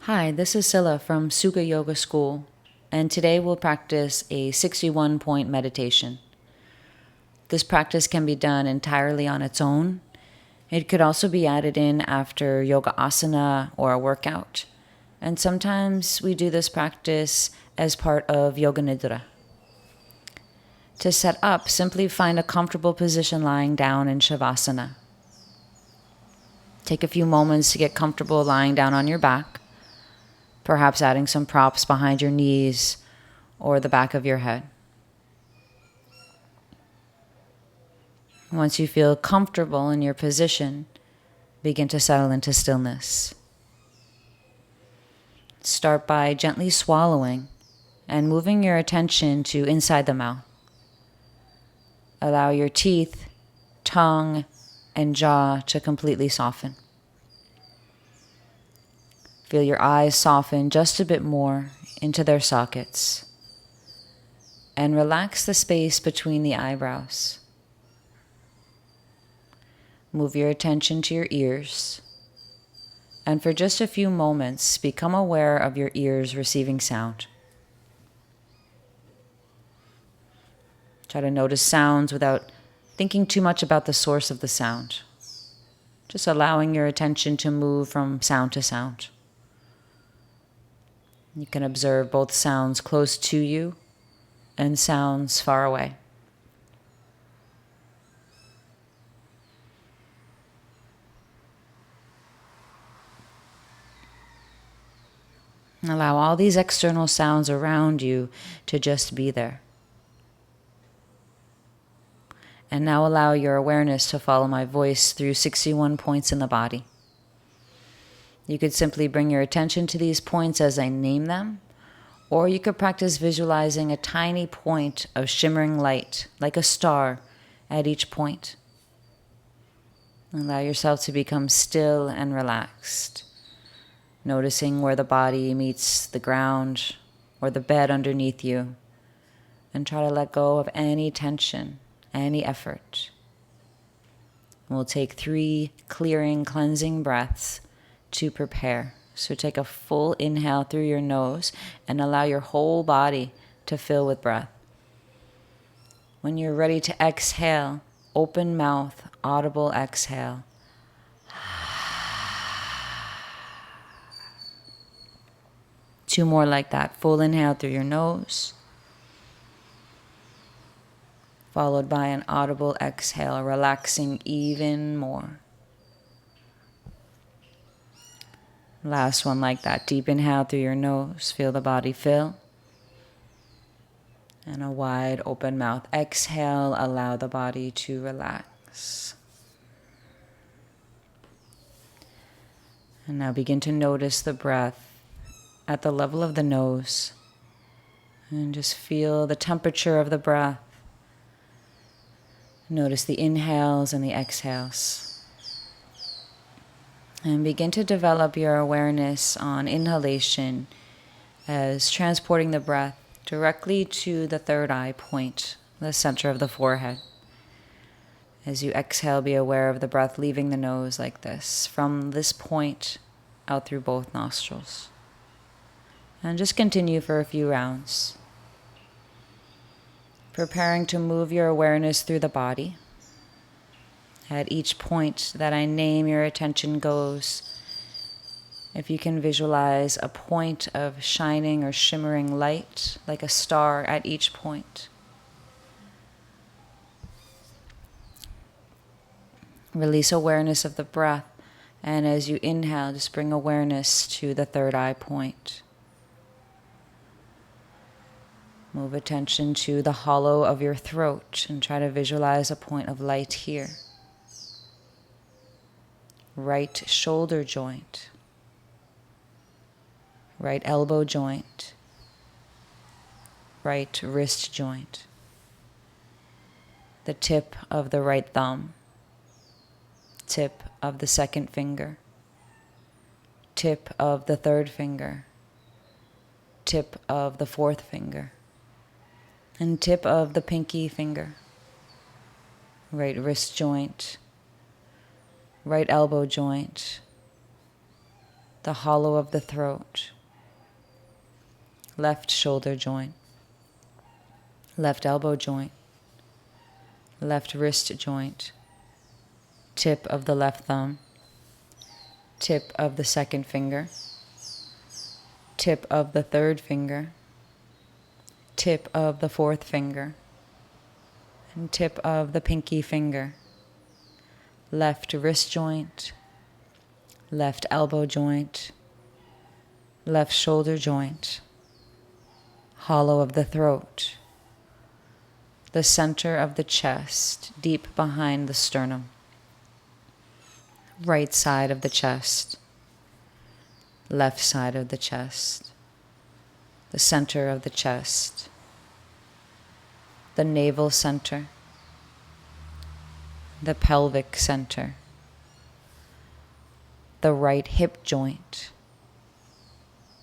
Hi, this is Cilla from Sukha Yoga School, and today we'll practice a 61-point meditation. This practice can be done entirely on its own. It could also be added in after yoga asana or a workout, and sometimes we do this practice as part of Yoga Nidra. To set up, simply find a comfortable position lying down in Shavasana. Take a few moments to get comfortable lying down on your back, perhaps adding some props behind your knees or the back of your head. Once you feel comfortable in your position, begin to settle into stillness. Start by gently swallowing and moving your attention to inside the mouth. Allow your teeth, tongue, and jaw to completely soften. Feel your eyes soften just a bit more into their sockets. And relax the space between the eyebrows. Move your attention to your ears. And for just a few moments, become aware of your ears receiving sound. Try to notice sounds without thinking too much about the source of the sound. Just allowing your attention to move from sound to sound. You can observe both sounds close to you and sounds far away. Allow all these external sounds around you to just be there. And now allow your awareness to follow my voice through 61 points in the body. You could simply bring your attention to these points as I name them, or you could practice visualizing a tiny point of shimmering light, like a star, at each point. Allow yourself to become still and relaxed, noticing where the body meets the ground or the bed underneath you, and try to let go of any tension, any effort. We'll take 3 clearing, cleansing breaths to prepare. So take a full inhale through your nose and allow your whole body to fill with breath. When you're ready to exhale, open mouth, audible exhale. Two more like that. Full inhale through your nose, followed by an audible exhale, relaxing even more. Last one like that. Deep inhale through your nose. Feel the body fill. And a wide open mouth. Exhale, allow the body to relax. And now begin to notice the breath at the level of the nose. And just feel the temperature of the breath. Notice the inhales and the exhales. And begin to develop your awareness on inhalation as transporting the breath directly to the third eye point, the center of the forehead. As you exhale, be aware of the breath leaving the nose like this, from this point out through both nostrils. And just continue for a few rounds. Preparing to move your awareness through the body. At each point that I name, your attention goes. If you can visualize a point of shining or shimmering light, like a star at each point. Release awareness of the breath, and as you inhale, just bring awareness to the third eye point. Move attention to the hollow of your throat and try to visualize a point of light here. Right shoulder joint, right elbow joint, right wrist joint, the tip of the right thumb, tip of the second finger, tip of the third finger, tip of the fourth finger, and tip of the pinky finger, right wrist joint, right elbow joint, the hollow of the throat, left shoulder joint, left elbow joint, left wrist joint, tip of the left thumb, tip of the second finger, tip of the third finger, tip of the fourth finger, and tip of the pinky finger, left wrist joint, left elbow joint, left shoulder joint, hollow of the throat, the center of the chest, deep behind the sternum, right side of the chest, left side of the chest, the center of the chest, the navel center, the pelvic center, the right hip joint,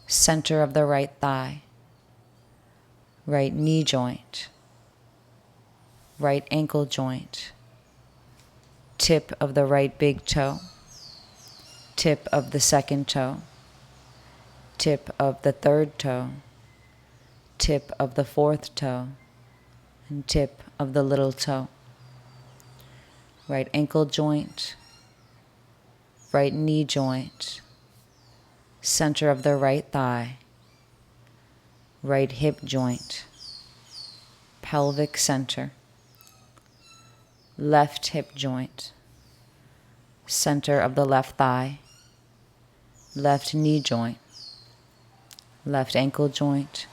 center of the right thigh, right knee joint, right ankle joint, tip of the right big toe, tip of the second toe, tip of the third toe, tip of the fourth toe, and tip of the little toe, right ankle joint, right knee joint, center of the right thigh, right hip joint, pelvic center, left hip joint, center of the left thigh, left knee joint, left ankle joint,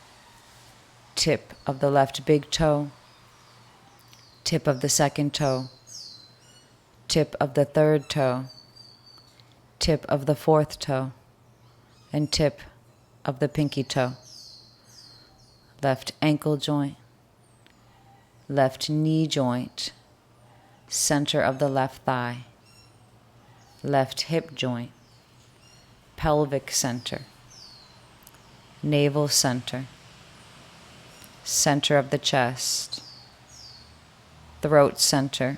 tip of the left big toe, tip of the second toe, tip of the third toe, tip of the fourth toe, and tip of the pinky toe, left ankle joint, left knee joint, center of the left thigh, left hip joint, pelvic center, navel center, center of the chest, throat center,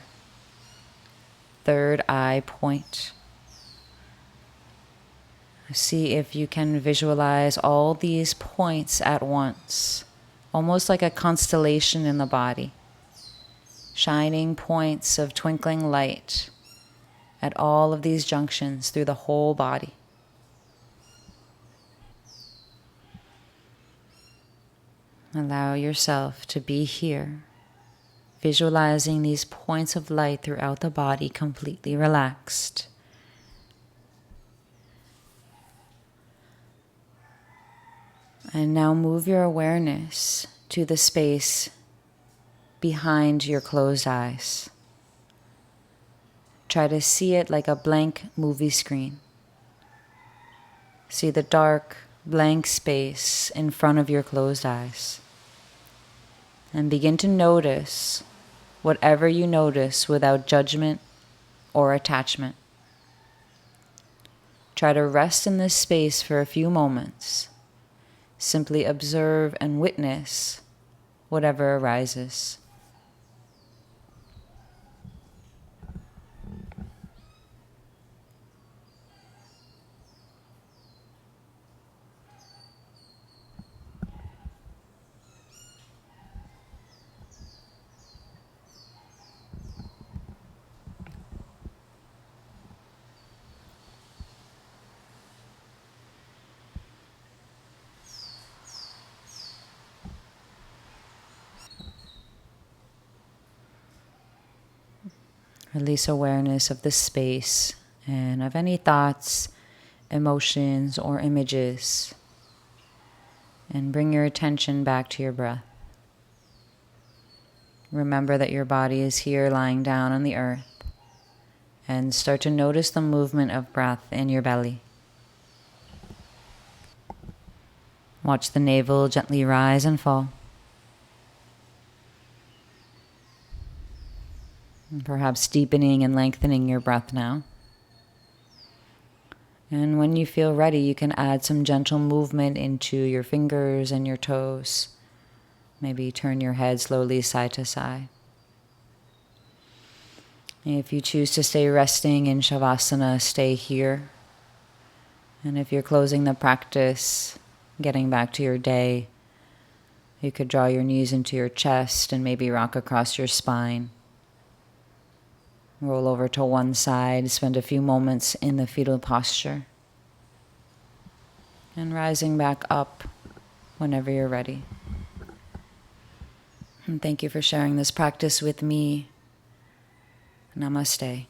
third eye point. See if you can visualize all these points at once, almost like a constellation in the body, shining points of twinkling light at all of these junctions through the whole body. Allow yourself to be here, visualizing these points of light throughout the body, completely relaxed. And now move your awareness to the space behind your closed eyes. Try to see it like a blank movie screen. See the dark, blank space in front of your closed eyes. And begin to notice whatever you notice without judgment or attachment. Try to rest in this space for a few moments. Simply observe and witness whatever arises. Release awareness of the space and of any thoughts, emotions, or images. And bring your attention back to your breath. Remember that your body is here lying down on the earth. And start to notice the movement of breath in your belly. Watch the navel gently rise and fall. Perhaps deepening and lengthening your breath now. And when you feel ready, you can add some gentle movement into your fingers and your toes. Maybe turn your head slowly side to side. If you choose to stay resting in Shavasana, stay here. And if you're closing the practice, getting back to your day, you could draw your knees into your chest and maybe rock across your spine. Roll over to one side, spend a few moments in the fetal posture. And rising back up whenever you're ready. And thank you for sharing this practice with me. Namaste.